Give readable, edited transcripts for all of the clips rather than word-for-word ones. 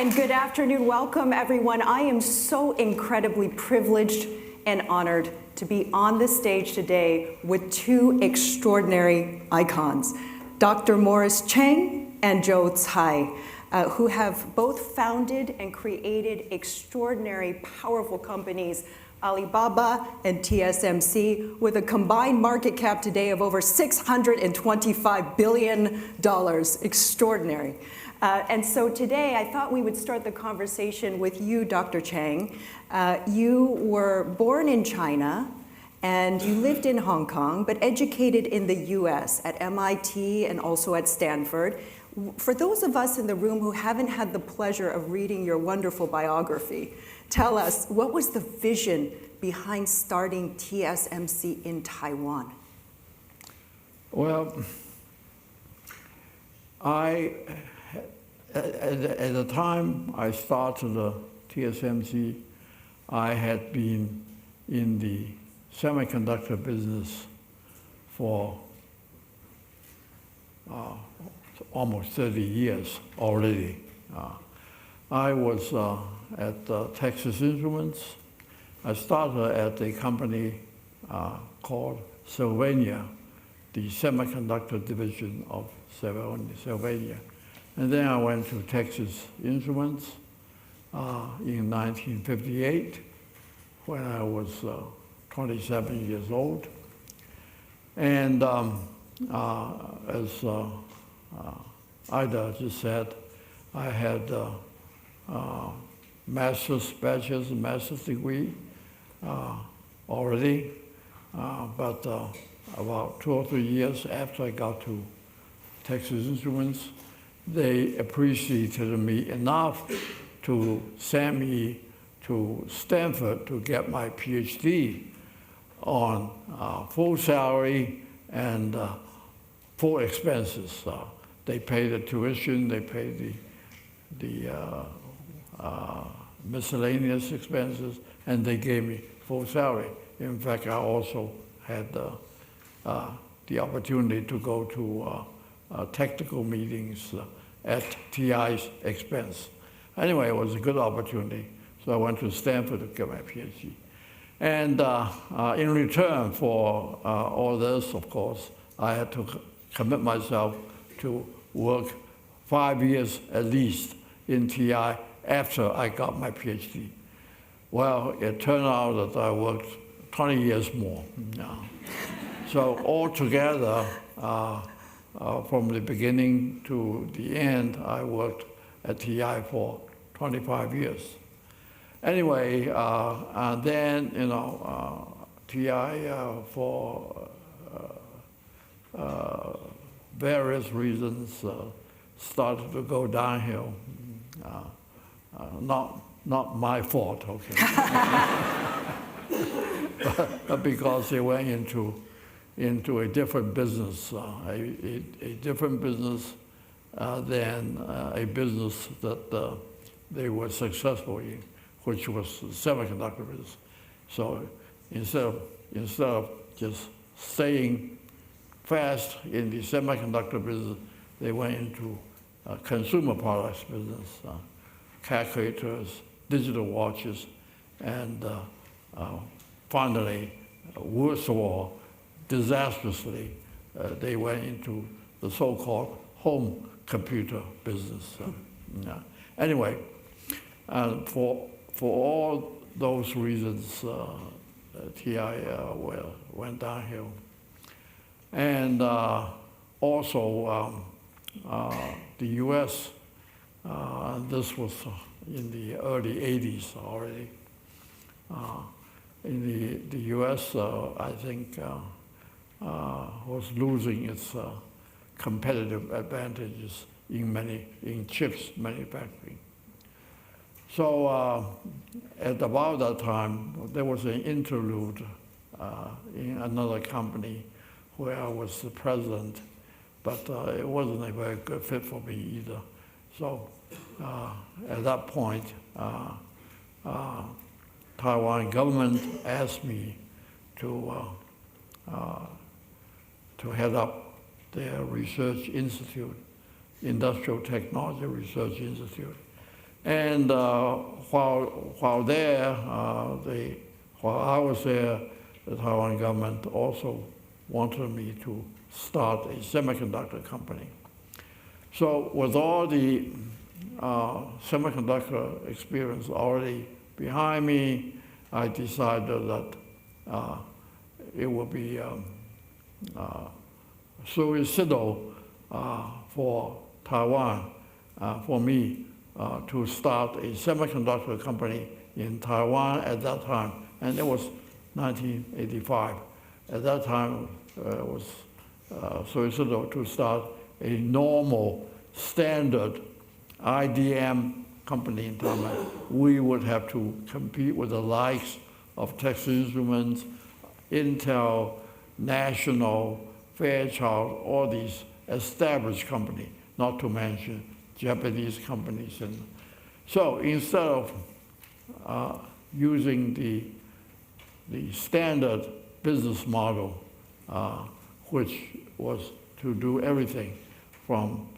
and good afternoon. Welcome, everyone. I am so incredibly privileged and honored to be on this stage today with two extraordinary icons, Dr. Morris Chang and Joe Tsai, who have both founded and created extraordinary, powerful companies, Alibaba and TSMC, with a combined market cap today of over $625 billion. Extraordinary. And so today, I thought we would start the conversation with you, Dr. Chang. You were born in China, and you lived in Hong Kong, but educated in the US at MIT and also at Stanford. For those of us in the room who haven't had the pleasure of reading your wonderful biography, tell us, what was the vision behind starting TSMC in Taiwan? Well, at the time I started the TSMC, I had been in the semiconductor business for almost 30 years already. I was at Texas Instruments. I started at a company called Sylvania, the semiconductor division of Sylvania. And then I went to Texas Instruments in 1958 when I was 27 years old. And as Ida just said, I had bachelor's and master's degree already, but about 2 or 3 years after I got to Texas Instruments, they appreciated me enough to send me to Stanford to get my PhD on full salary and full expenses. They paid the tuition, they paid the miscellaneous expenses, and they gave me full salary. In fact, I also had the opportunity to go to technical meetings at TI's expense. Anyway, it was a good opportunity, so I went to Stanford to get my PhD. And in return for all this, of course, I had to commit myself to work 5 years at least in TI after I got my PhD. Well, it turned out that I worked 20 years more. So altogether, from the beginning to the end, I worked at TI for 25 years. Anyway, and then, TI for various reasons started to go downhill. Not my fault, okay. but because they went into a different business, a different business than a business that they were successful in, which was the semiconductor business. So instead of just staying fast in the semiconductor business, they went into consumer products business, calculators, digital watches, and finally, worst of all, disastrously, they went into the so-called home computer business. Anyway, for all those reasons, TI went downhill. And also, the US, this was in the early 80s already. In the US, I think, was losing its competitive advantages in chips manufacturing. So at about that time, there was an interlude in another company where I was the president, but it wasn't a very good fit for me either. So at that point, Taiwan government asked me to head up their research institute, Industrial Technology Research Institute. And while there, while I was there, the Taiwan government also wanted me to start a semiconductor company. So with all the semiconductor experience already behind me, I decided that it would be suicidal for Taiwan, for me, to start a semiconductor company in Taiwan at that time. And it was 1985. At that time, it was suicidal to start a normal, standard IDM company in Taiwan. We would have to compete with the likes of Texas Instruments, Intel, National, Fairchild, all these established companies, not to mention Japanese companies. And so instead of using the standard business model, which was to do everything from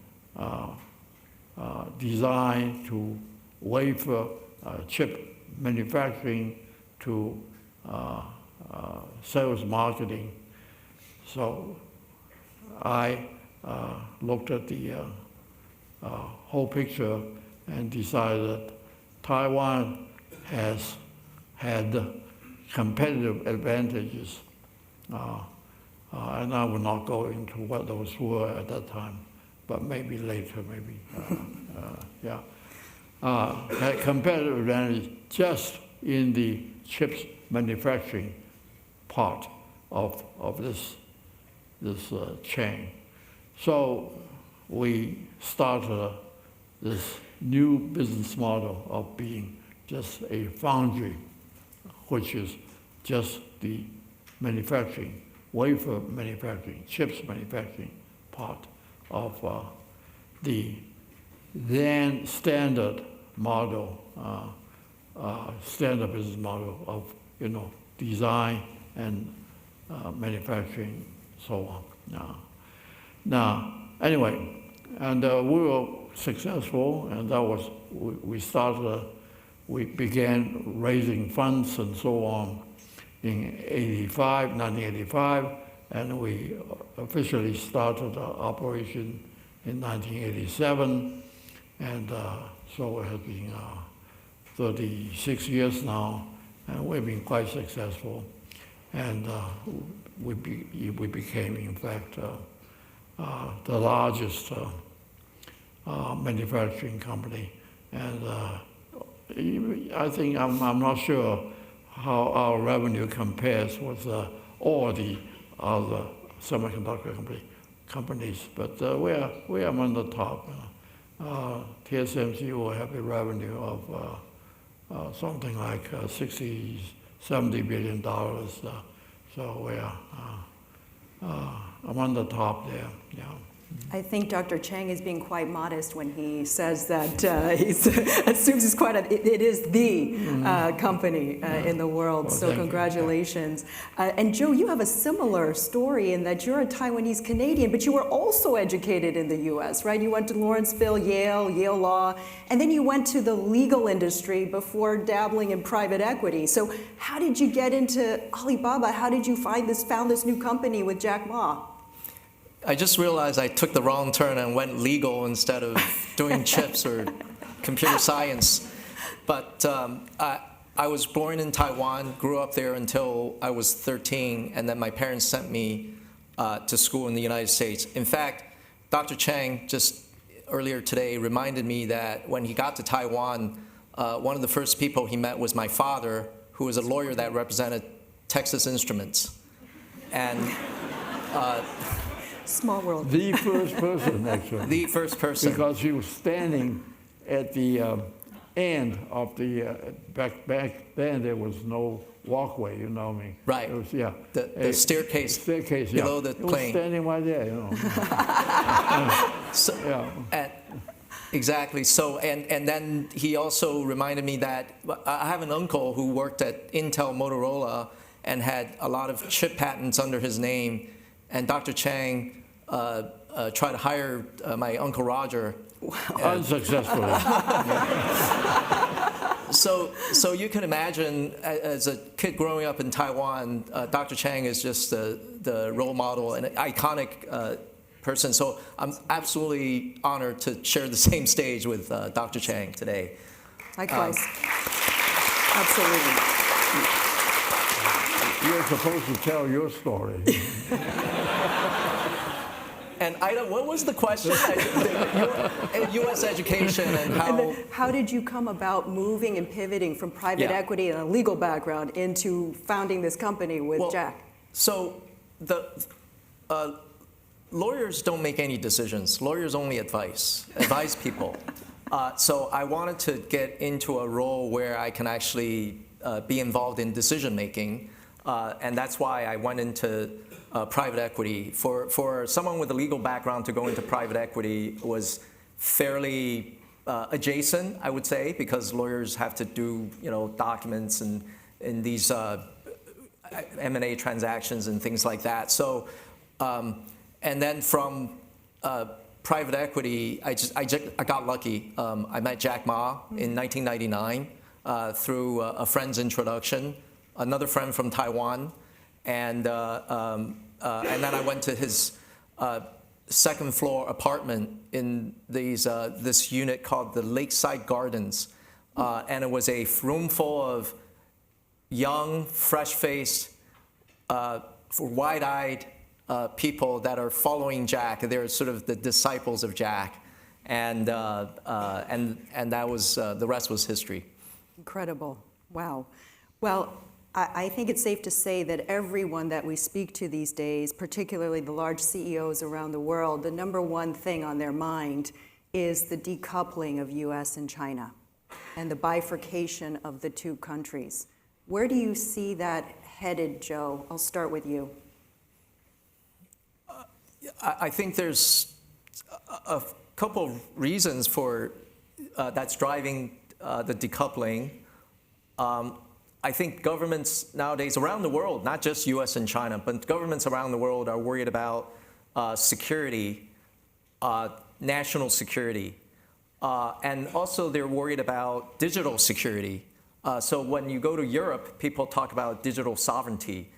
design to wafer, chip manufacturing to sales marketing. So I looked at the whole picture and decided that Taiwan has had competitive advantages, and I will not go into what those were at that time, but maybe later, maybe, yeah. Had competitive advantage just in the chips manufacturing part of this chain. So we started this new business model of being just a foundry, which is just the manufacturing, wafer manufacturing, chips manufacturing part of the then standard model, standard business model of design and manufacturing, so on. Now, anyway, and we were successful, and that was we began raising funds and so on in 1985, and we officially started our operation in 1987, and so it has been 36 years now, and we've been quite successful, and we became, in fact, the largest manufacturing company, and I think I'm not sure how our revenue compares with all the other semiconductor companies, but we are among the top. TSMC will have a revenue of something like $60–70 billion, so we are among the top there. Yeah. I think Dr. Chang is being quite modest when he says that he assumes it's it is the company in the world. Well, so congratulations. And Joe, you have a similar story in that you're a Taiwanese Canadian, but you were also educated in the U.S., right? You went to Lawrenceville, Yale Law, and then you went to the legal industry before dabbling in private equity. So how did you get into Alibaba? How did you found this new company with Jack Ma? I just realized I took the wrong turn and went legal instead of doing chips or computer science. But I was born in Taiwan, grew up there until I was 13, and then my parents sent me to school in the United States. In fact, Dr. Chang just earlier today reminded me that when he got to Taiwan, one of the first people he met was my father, who was a lawyer that represented Texas Instruments. And small world. The first person, actually. The first person. Because he was standing at the end of the, back then there was no walkway, you know what I mean? Right. It was, yeah. The staircase, yeah. below the plane. He was standing right there, you know. So, yeah. Exactly. So, and then he also reminded me that I have an uncle who worked at Intel Motorola and had a lot of chip patents under his name. And Dr. Chang try to hire my Uncle Roger. Unsuccessfully. So you can imagine, as a kid growing up in Taiwan, Dr. Chang is just the role model and an iconic person. So I'm absolutely honored to share the same stage with Dr. Chang today. Likewise. Absolutely. You're supposed to tell your story. And Ida, what was the question? U.S. education and how... And then how did you come about moving and pivoting from private equity and a legal background into founding this company with Jack? So the lawyers don't make any decisions. Lawyers only advise people. So I wanted to get into a role where I can actually be involved in decision making. And that's why I went into private equity. For someone with a legal background to go into private equity was fairly adjacent, I would say, because lawyers have to do documents and in these M&A transactions and things like that. So, and then from private equity, I got lucky. I met Jack Ma in 1999 through a friend's introduction, another friend from Taiwan, and then I went to his second floor apartment in this unit called the Lakeside Gardens, and it was a room full of young, fresh-faced, wide-eyed people that are following Jack. They're sort of the disciples of Jack, and that was the rest was history. Incredible. Wow. Well, I think it's safe to say that everyone that we speak to these days, particularly the large CEOs around the world, the number one thing on their mind is the decoupling of US and China and the bifurcation of the two countries. Where do you see that headed, Joe? I'll start with you. I think there's a couple of reasons for that's driving the decoupling. I think governments nowadays around the world, not just US and China, but governments around the world are worried about security, national security, and also they're worried about digital security. So when you go to Europe, people talk about digital sovereignty,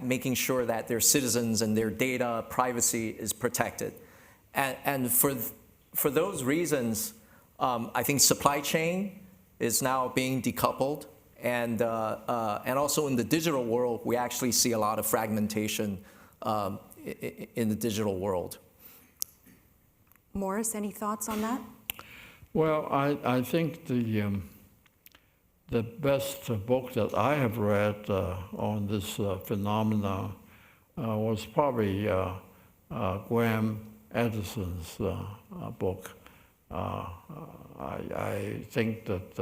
making sure that their citizens and their data privacy is protected. And for those reasons, I think supply chain is now being decoupled. And also in the digital world, we actually see a lot of fragmentation in the digital world. Morris, any thoughts on that? Well, I think the best book that I have read on this phenomena was probably Graham Edison's book. I think that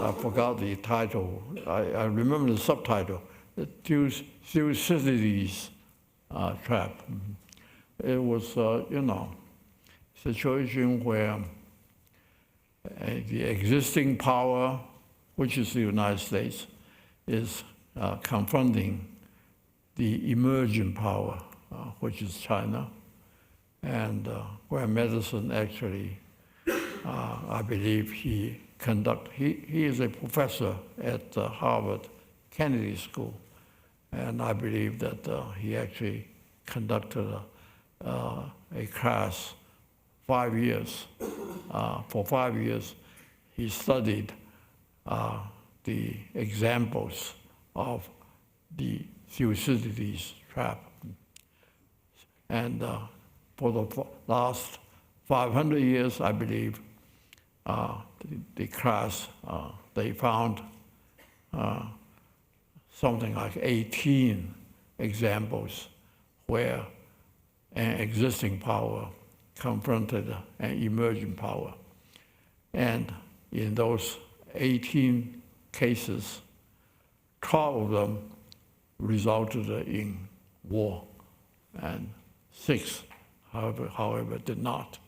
I forgot the title. I remember the subtitle, the Thucydides trap. It was, situation where the existing power, which is the United States, is confronting the emerging power, which is China. And Graham Edison actually, I believe he is a professor at Harvard Kennedy School. And I believe that he actually conducted a class 5 years. For 5 years, he studied the examples of the Thucydides trap. And for the last 500 years, I believe, the class, they found something like 18 examples where an existing power confronted an emerging power. And in those 18 cases, 12 of them resulted in war, and 6, however, did not.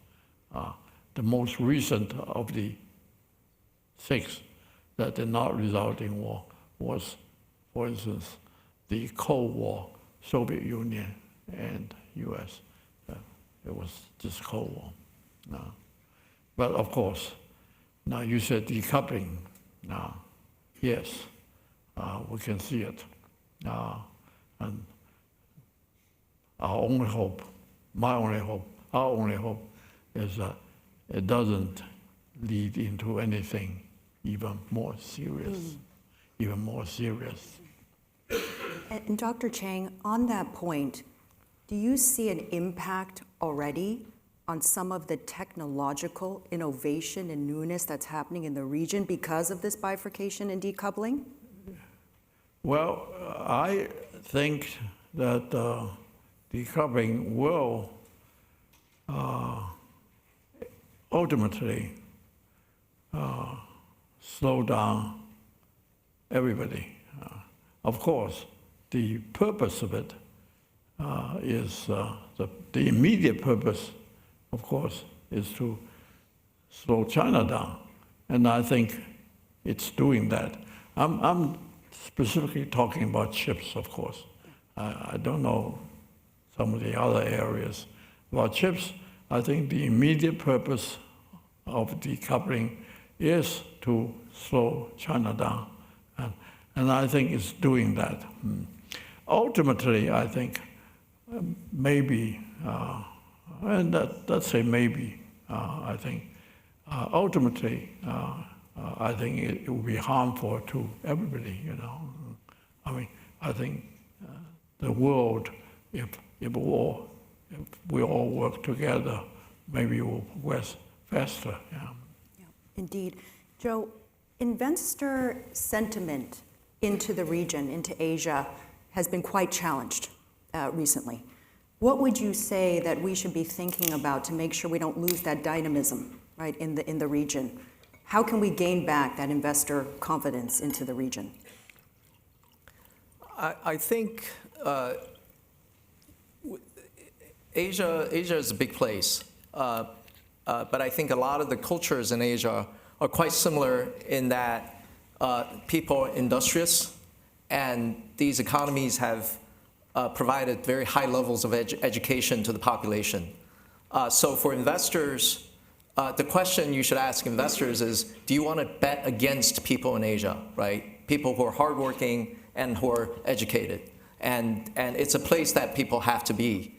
The most recent of the 6 that did not result in war was, for instance, the Cold War Soviet Union and U.S. It was just Cold War. But of course, now you said decoupling. Now, yes, we can see it. And our only hope, my only hope, our only hope is that it doesn't lead into anything even more serious, even more serious. And Dr. Chang, on that point, do you see an impact already on some of the technological innovation and newness that's happening in the region because of this bifurcation and decoupling? Well, I think that decoupling will ultimately slow down everybody. Of course, the purpose of it is the immediate purpose, of course, is to slow China down, and I think it's doing that. I'm specifically talking about chips, of course. I don't know some of the other areas. About chips, I think the immediate purpose of decoupling is to slow China down, and I think it's doing that. Ultimately, I think maybe, and let's say maybe, I think ultimately, I think it will be harmful to everybody, you know. I mean, I think the world, if we all work together, maybe it will progress faster. Yeah. Yeah, indeed. Joe, investor sentiment into the region, into Asia, has been quite challenged recently. What would you say that we should be thinking about to make sure we don't lose that dynamism, right, in the region? How can we gain back that investor confidence into the region? I think Asia is a big place, but I think a lot of the cultures in Asia are quite similar in that people are industrious, and these economies have provided very high levels of education to the population. So for investors, the question you should ask investors is, do you want to bet against people in Asia, right? People who are hardworking and who are educated. And it's a place that people have to be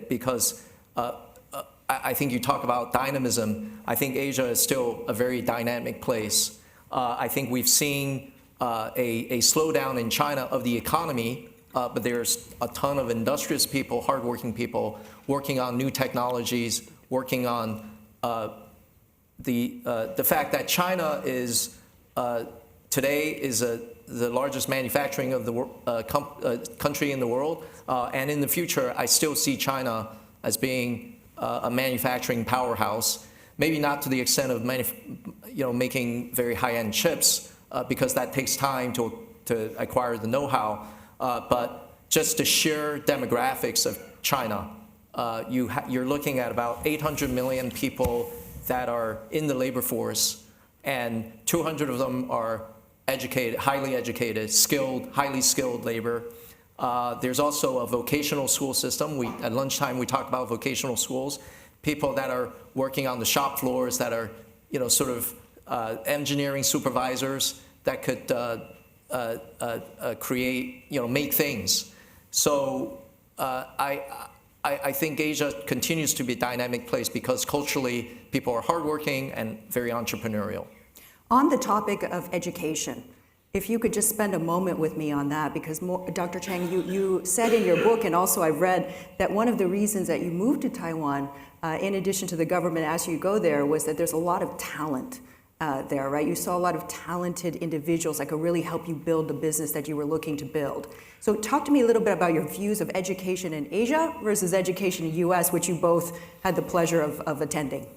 because I think you talk about dynamism. I think Asia is still a very dynamic place. I think we've seen a slowdown in China of the economy, but there's a ton of industrious people, hardworking people, working on new technologies, working on the fact that China is today is the largest manufacturing of the country in the world, and in the future, I still see China as being a manufacturing powerhouse. Maybe not to the extent of making very high-end chips, because that takes time to acquire the know-how. But just the sheer demographics of China, you're looking at about 800 million people that are in the labor force, and 200 of them are educated, highly educated, skilled, highly skilled labor. There's also a vocational school system. At lunchtime, we talked about vocational schools, people that are working on the shop floors, that are, sort of engineering supervisors that could create, make things. So I think Asia continues to be a dynamic place because culturally people are hardworking and very entrepreneurial. On the topic of education, if you could just spend a moment with me on that, because Dr. Chang, you said in your book, and also I've read, that one of the reasons that you moved to Taiwan, in addition to the government asking you to go there, was that there's a lot of talent there, right? You saw a lot of talented individuals that could really help you build the business that you were looking to build. So talk to me a little bit about your views of education in Asia versus education in the US, which you both had the pleasure of attending.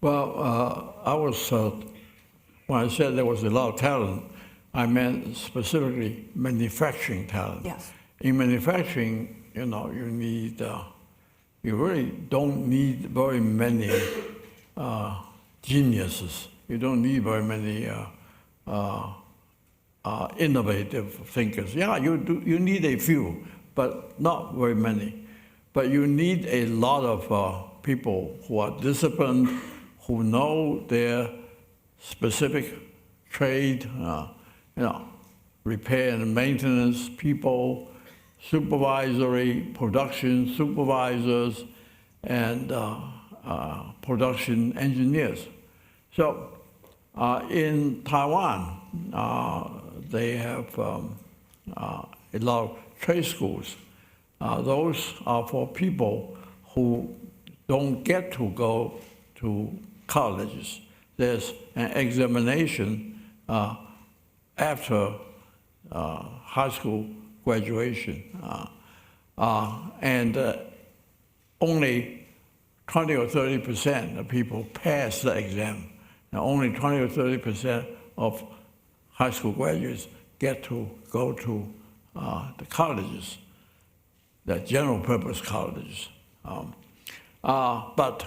Well, I was, when I said there was a lot of talent, I meant specifically manufacturing talent. Yes. In manufacturing, you need, you really don't need very many geniuses. You don't need very many innovative thinkers. Yeah, you need a few, but not very many. But you need a lot of people who are disciplined, who know their specific trade, repair and maintenance people, supervisory, production supervisors, and production engineers. So in Taiwan, they have a lot of trade schools. Those are for people who don't get to go to colleges. There's an examination after high school graduation, and only 20 or 30% of people pass the exam. Now, only 20 or 30% of high school graduates get to go to the colleges, the general purpose colleges. But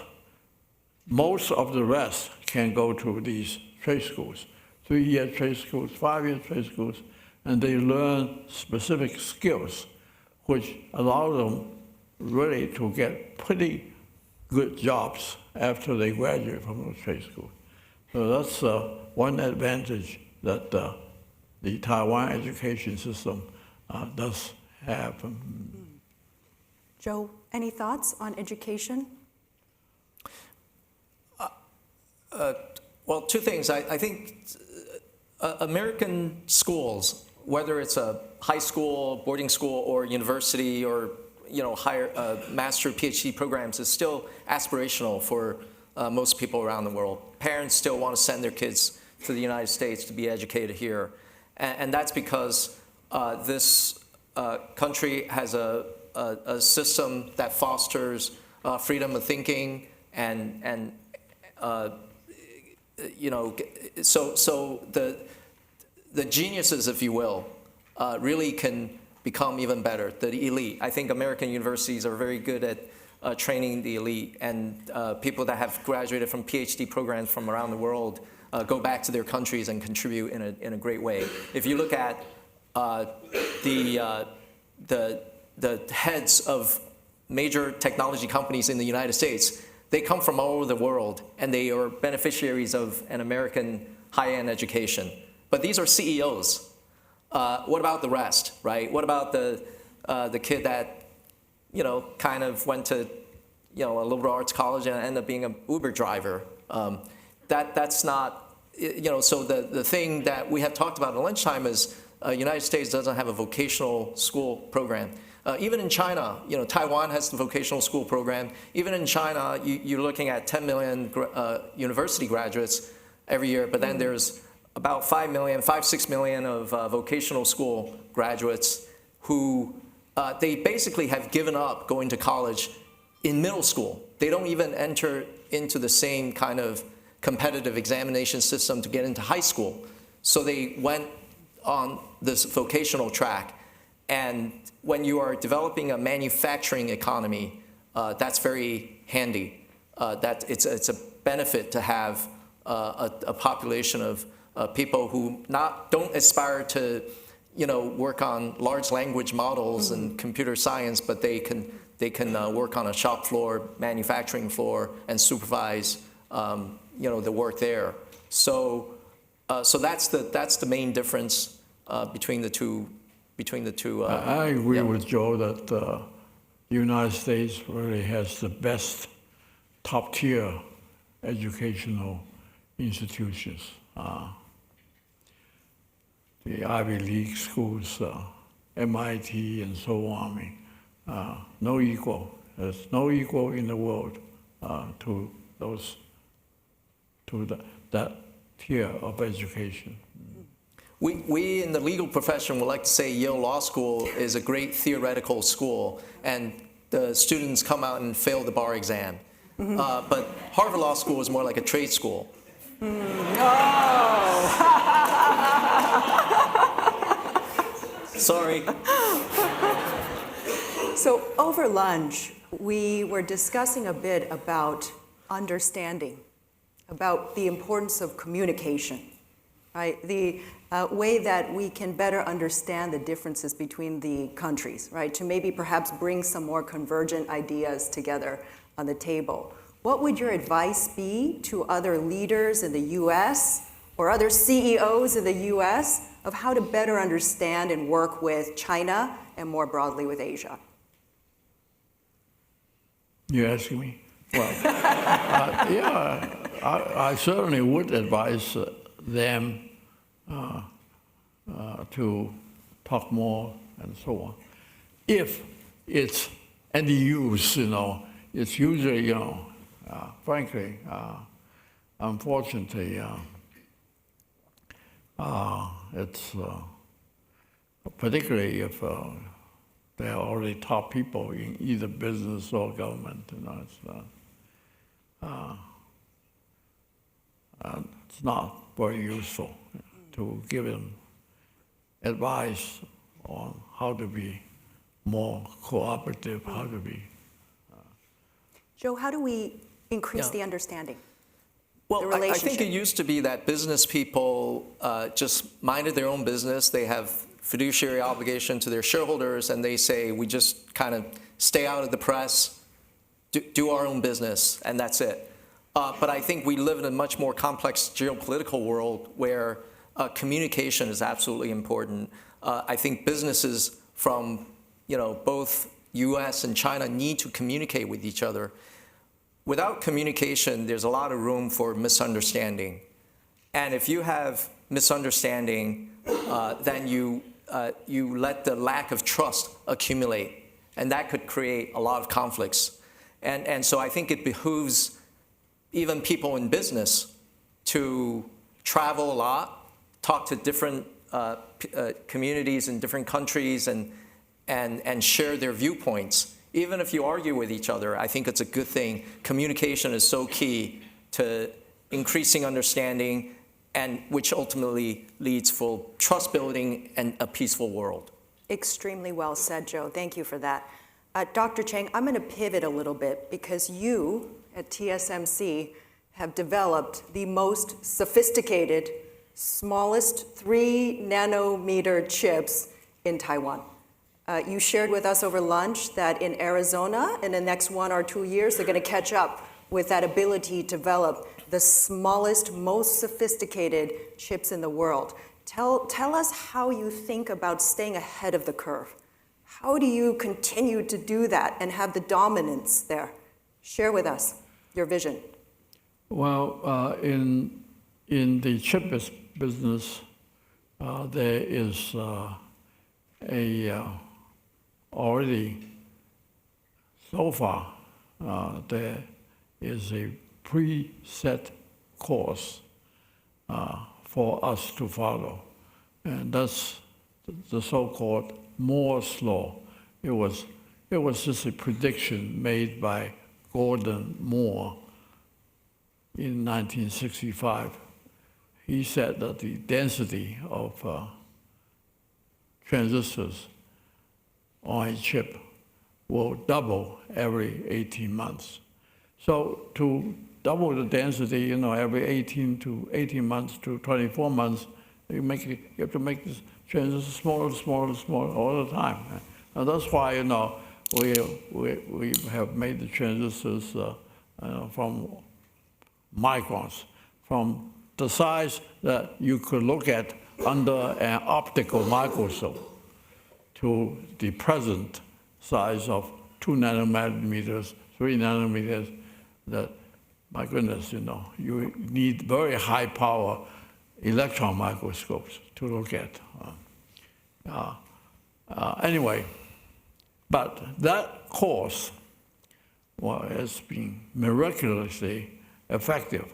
most of the rest can go to these trade schools, 3-year trade schools, 5-year trade schools, and they learn specific skills which allow them really to get pretty good jobs after they graduate from those trade schools. So that's one advantage that the Taiwan education system does have. Joe, any thoughts on education? Well, two things. I think American schools, whether it's a high school, boarding school, or university, or higher master PhD programs, is still aspirational for most people around the world. Parents still want to send their kids to the United States to be educated here, and that's because this country has a system that fosters freedom of thinking and so the geniuses, if you will, really can become even better. The elite. I think American universities are very good at training the elite, and people that have graduated from PhD programs from around the world go back to their countries and contribute in a great way. If you look at the heads of major technology companies in the United States, they come from all over the world, and they are beneficiaries of an American high-end education. But these are CEOs. What about the rest, right? What about the kid that, kind of went to, a liberal arts college and ended up being an Uber driver? That's not, so the thing that we have talked about at lunchtime is United States doesn't have a vocational school program. Even in China, Taiwan has the vocational school program. Even in China, you're looking at 10 million university graduates every year, but then there's about 6 million of vocational school graduates who they basically have given up going to college in middle school. They don't even enter into the same kind of competitive examination system to get into high school. So they went on this vocational track. And when you are developing a manufacturing economy, that's very handy. That it's a benefit to have a population of people who don't aspire to, work on large language models and computer science, but they can work on a shop floor, manufacturing floor, and supervise, the work there. So that's the main difference between the two. I agree with Joe that the United States really has the best top-tier educational institutions. The Ivy League schools, MIT and so on, no equal. There's no equal in the world to that tier of education. We in the legal profession would like to say Yale Law School is a great theoretical school, and the students come out and fail the bar exam. But Harvard Law School is more like a trade school. Sorry. So over lunch, we were discussing a bit about understanding, about the importance of communication. right? The way that we can better understand the differences between the countries, right? To maybe perhaps bring some more convergent ideas together on the table. What would your advice be to other leaders in the US or other CEOs in the US of how to better understand and work with China and more broadly with Asia? You asking me? Well, yeah, I certainly would advise them to talk more and so on. If it's any use, it's usually, frankly, unfortunately, it's particularly if they're already top people in either business or government, it's not very useful to give them advice on how to be more cooperative, how to be. Joe, how do we increase the understanding? Well, I think it used to be that business people just minded their own business. They have fiduciary obligation to their shareholders, and they say, we just kind of stay out of the press, do our own business, and that's it. But I think we live in a much more complex geopolitical world where communication is absolutely important. I think businesses from both US and China need to communicate with each other. Without communication, there's a lot of room for misunderstanding. And if you have misunderstanding, then you let the lack of trust accumulate. And that could create a lot of conflicts. And so I think it behooves even people in business to travel a lot, talk to different communities in different countries and share their viewpoints. Even if you argue with each other, I think it's a good thing. Communication is so key to increasing understanding, and which ultimately leads for trust building and a peaceful world. Extremely well said, Joe. Thank you for that. Dr. Chang, I'm going to pivot a little bit because you at TSMC have developed the most sophisticated, smallest 3 nanometer chips in Taiwan. You shared with us over lunch that in Arizona, in the next 1 or 2 years, they're going to catch up with that ability to develop the smallest, most sophisticated chips in the world. Tell us how you think about staying ahead of the curve. How do you continue to do that and have the dominance there? Share with us your vision. Well, in the chip business, there is already, so far, there is a preset course for us to follow. And that's the so-called Moore's Law. It was just a prediction made by Gordon Moore in 1965. He said that the density of transistors on a chip will double every 18 months. So to double the density, every 18 months to 24 months, you have to make this transistor smaller all the time. And that's why, we have made the transistors from microns, from the size that you could look at under an optical microscope, to the present size of 2 nanometers, 3 nanometers, that, my goodness, you need very high power electron microscopes to look at. Anyway, but that course has been miraculously effective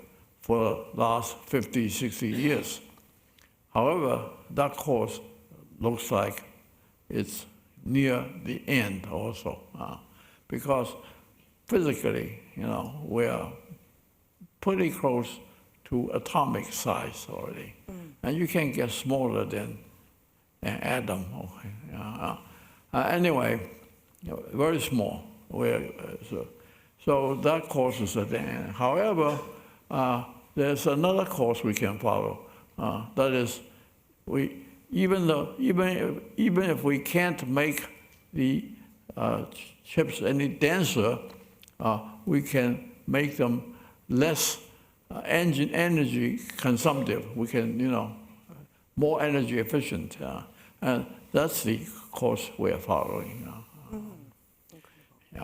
for the last 50, 60 years. However, that course looks like it's near the end also, because physically, we are pretty close to atomic size already. And you can't get smaller than an atom. Anyway, very small. So that course is at the end. However, there's another course we can follow, That is, even if we can't make the chips any denser, we can make them less energy consumptive. We can, more energy efficient, and that's the course we are following. Yeah.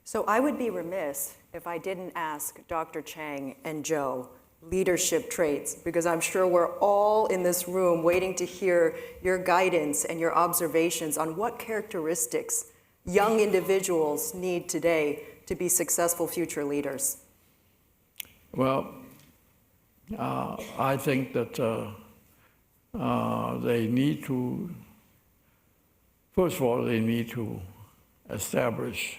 So I would be remiss if I didn't ask Dr. Chang and Joe leadership traits, because I'm sure we're all in this room waiting to hear your guidance and your observations on what characteristics young individuals need today to be successful future leaders. Well, I think that they need to, first of all, they need to establish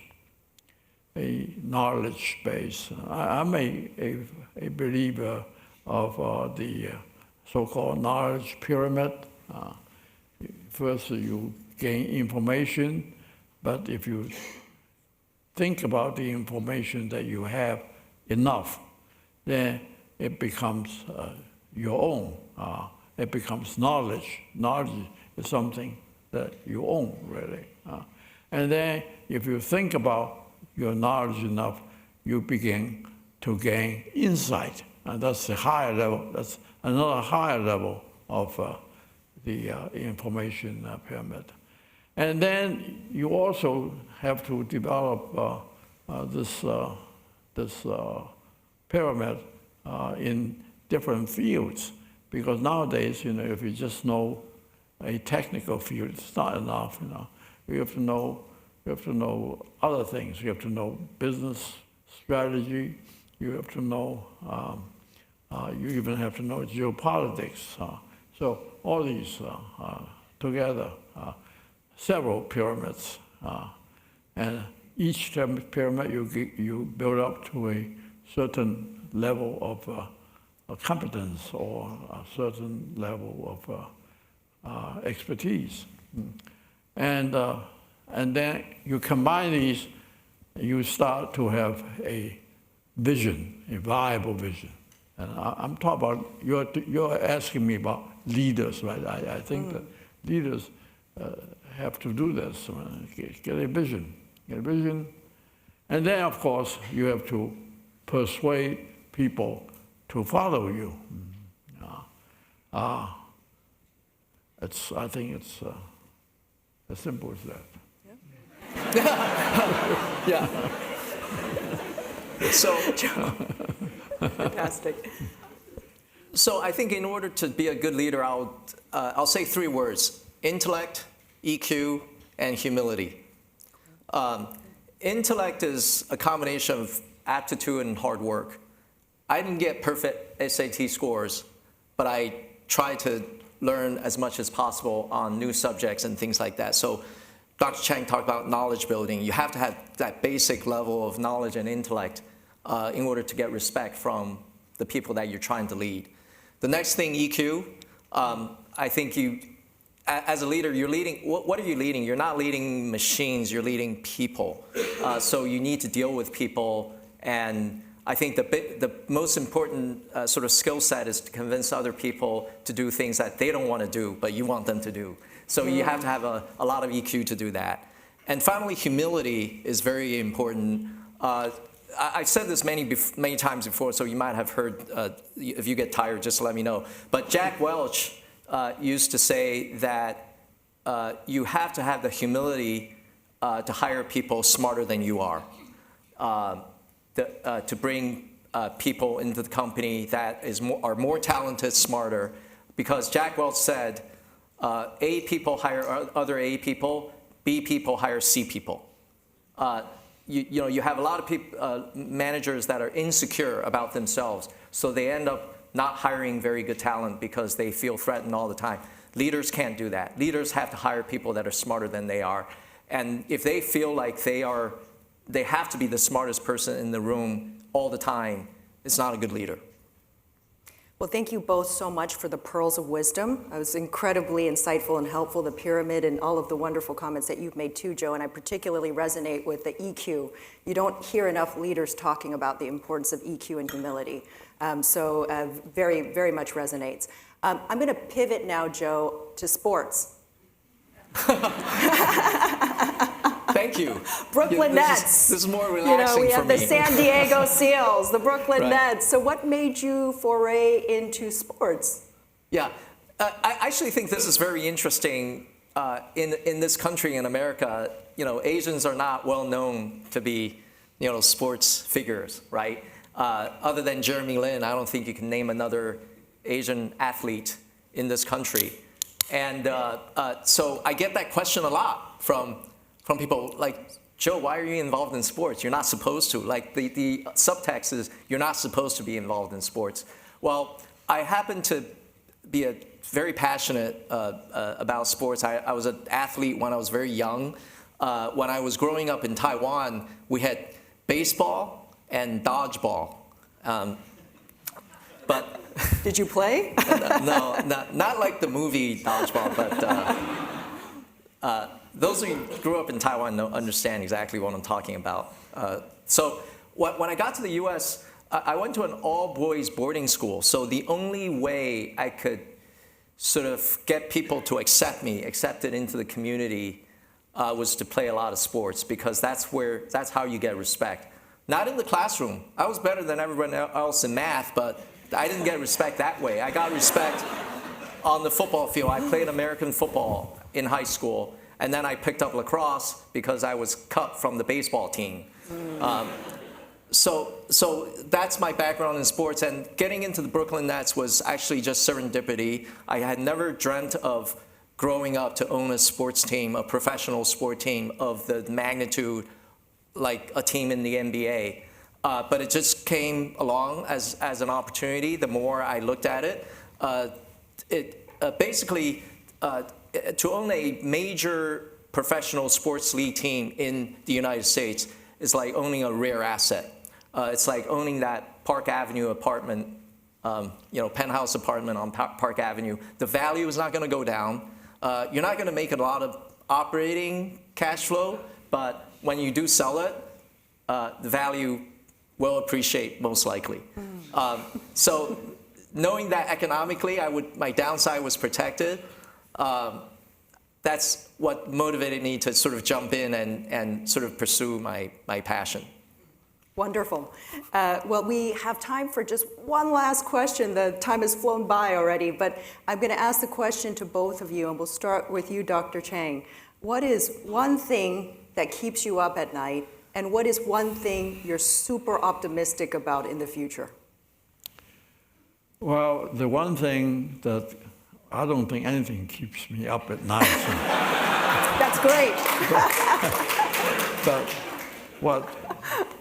a knowledge base. I'm a believer of the so-called knowledge pyramid. First, you gain information, but if you think about the information that you have enough, then it becomes your own. It becomes knowledge. Knowledge is something that you own, really. And then if you think about your knowledge enough, you begin to gain insight. And that's the higher level. That's another higher level of the information pyramid. And then you also have to develop this pyramid in different fields. Because nowadays, if you just know a technical field, it's not enough. You have to know other things. You have to know business strategy. You have to know. You even have to know geopolitics. So all these together, several pyramids, and each pyramid you build up to a certain level of competence or a certain level of expertise, and then you combine these, you start to have a vision, a viable vision. And I'm talking about, you're asking me about leaders, right? I think that leaders have to do this, get a vision. And then, of course, you have to persuade people to follow you. I think it's as simple as that. Yeah. So, Fantastic. So I think in order to be a good leader, I'll say three words: intellect, EQ, and humility. Intellect is a combination of aptitude and hard work. I didn't get perfect SAT scores, but I tried to learn as much as possible on new subjects and things like that. So Dr. Chang talked about knowledge building. You have to have that basic level of knowledge and intellect in order to get respect from the people that you're trying to lead. The next thing, EQ, I think as a leader, you're leading, what are you leading? You're not leading machines, you're leading people. So you need to deal with people, and I think the most important sort of skill set is to convince other people to do things that they don't want to do, but you want them to do. So you have to have a lot of EQ to do that. And finally, humility is very important. I've said this many times before, so you might have heard, if you get tired, just let me know. But Jack Welch used to say that you have to have the humility to hire people smarter than you are, to bring people into the company that are more talented, smarter. Because Jack Welch said, A people hire other A people, B people hire C people. You have a lot of people, managers that are insecure about themselves, so they end up not hiring very good talent because they feel threatened all the time. Leaders can't do that. Leaders have to hire people that are smarter than they are. And if they feel like they have to be the smartest person in the room all the time, it's not a good leader. Well, thank you both so much for the pearls of wisdom. It was incredibly insightful and helpful, the pyramid and all of the wonderful comments that you've made too, Joe, and I particularly resonate with the EQ. You don't hear enough leaders talking about the importance of EQ and humility. So very, very much resonates. I'm going to pivot now, Joe, to sports. Thank you. Brooklyn Nets. This is more relaxing we for have me. the San Diego Seals, the Brooklyn Right. Nets. So what made you foray into sports? Yeah, I actually think this is very interesting. In this country, in America, Asians are not well known to be, sports figures, right? Other than Jeremy Lin, I don't think you can name another Asian athlete in this country. And so I get that question a lot from people like, Joe, why are you involved in sports? You're not supposed to. Like the subtext is, you're not supposed to be involved in sports. Well, I happen to be very passionate about sports. I was an athlete when I was very young. When I was growing up in Taiwan, we had baseball and dodgeball. But did you play? No, not like the movie Dodgeball, but those who grew up in Taiwan understand exactly what I'm talking about. So when I got to the U.S., I went to an all-boys boarding school. So the only way I could sort of get people to accepted into the community, was to play a lot of sports, because that's how you get respect. Not in the classroom. I was better than everyone else in math, but I didn't get respect that way. I got respect on the football field. I played American football in high school, and then I picked up lacrosse because I was cut from the baseball team. So that's my background in sports, and getting into the Brooklyn Nets was actually just serendipity. I had never dreamt of growing up to own a sports team, a professional sport team of the magnitude like a team in the NBA. But it just came along as an opportunity. The more I looked at it, basically to own a major professional sports league team in the United States is like owning a rare asset. It's like owning that Park Avenue apartment, penthouse apartment on Park Avenue. The value is not going to go down. You're not going to make a lot of operating cash flow, but when you do sell it, the value will appreciate most likely. So knowing that economically my downside was protected, that's what motivated me to sort of jump in and sort of pursue my passion. Wonderful. Well, we have time for just one last question. The time has flown by already, but I'm going to ask the question to both of you, and we'll start with you, Dr. Chang. What is one thing that keeps you up at night, and what is one thing you're super optimistic about in the future? Well, the one thing that I don't think anything keeps me up at night. That's great. But what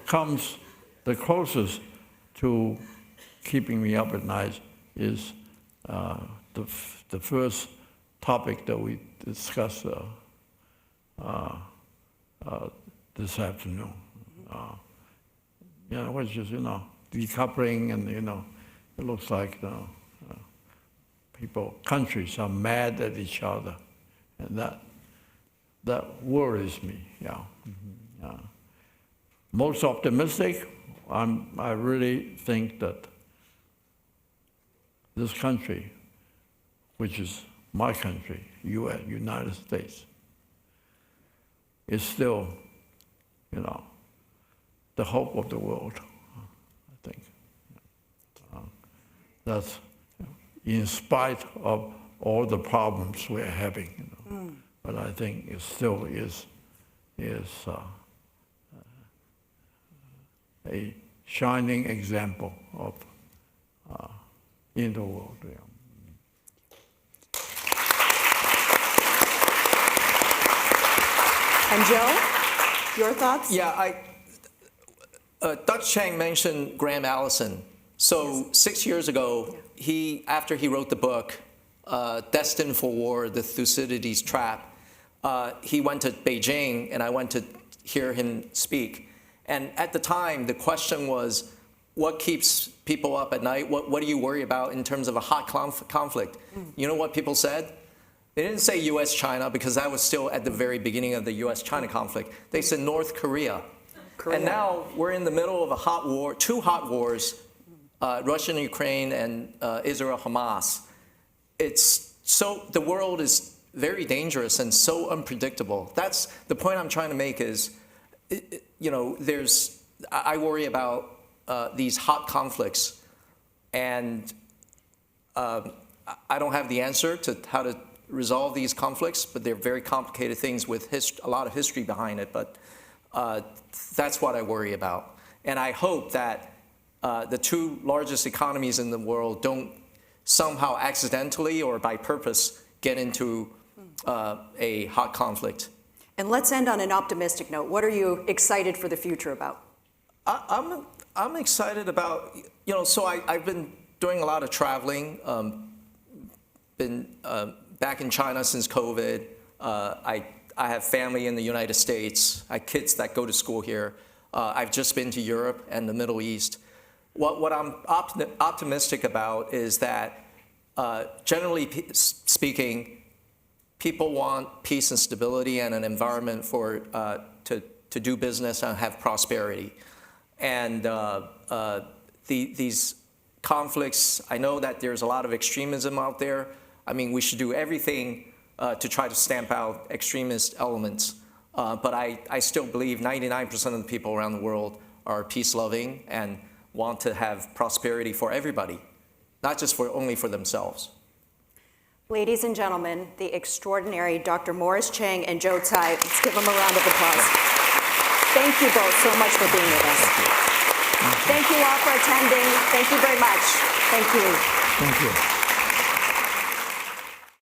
comes the closest to keeping me up at night is the first topic that we discussed this afternoon. Which is, decoupling, and, it looks like countries are mad at each other, and that worries me. Yeah. Most optimistic, I really think that this country, which is my country, U.S., United States, is still, the hope of the world, I think. That's in spite of all the problems we're having, but I think it still is a shining example of in the world. Yeah. And Joe, your thoughts? Yeah, Dr. Chang mentioned Graham Allison. So 6 years ago, after he wrote the book, Destined for War, The Thucydides Trap, he went to Beijing, and I went to hear him speak. And at the time, the question was, what keeps people up at night? What do you worry about in terms of a hot conflict? You know what people said? They didn't say U.S.-China because that was still at the very beginning of the U.S.-China conflict. They said North Korea. And now we're in the middle of a hot war, two hot wars, Russia and Ukraine and Israel-Hamas. The world is very dangerous and so unpredictable. That's the point I'm trying to make is, I worry about these hot conflicts, and I don't have the answer to how to resolve these conflicts, but they're very complicated things with a lot of history behind it. But that's what I worry about. And I hope that the two largest economies in the world don't somehow accidentally or by purpose get into a hot conflict. And let's end on an optimistic note. What are you excited for the future about? I'm excited about, so I've been doing a lot of traveling, been back in China since COVID. I have family in the United States. I have kids that go to school here. I've just been to Europe and the Middle East. What I'm optimistic about is that, generally speaking, people want peace and stability and an environment to do business and have prosperity. And these conflicts, I know that there's a lot of extremism out there. I mean, we should do everything to try to stamp out extremist elements. But I still believe 99% of the people around the world are peace-loving and want to have prosperity for everybody, not just only for themselves. Ladies and gentlemen, the extraordinary Dr. Morris Chang and Joe Tsai. Let's give them a round of applause. Thank you both so much for being with us. Thank you all for attending. Thank you very much. Thank you. Thank you.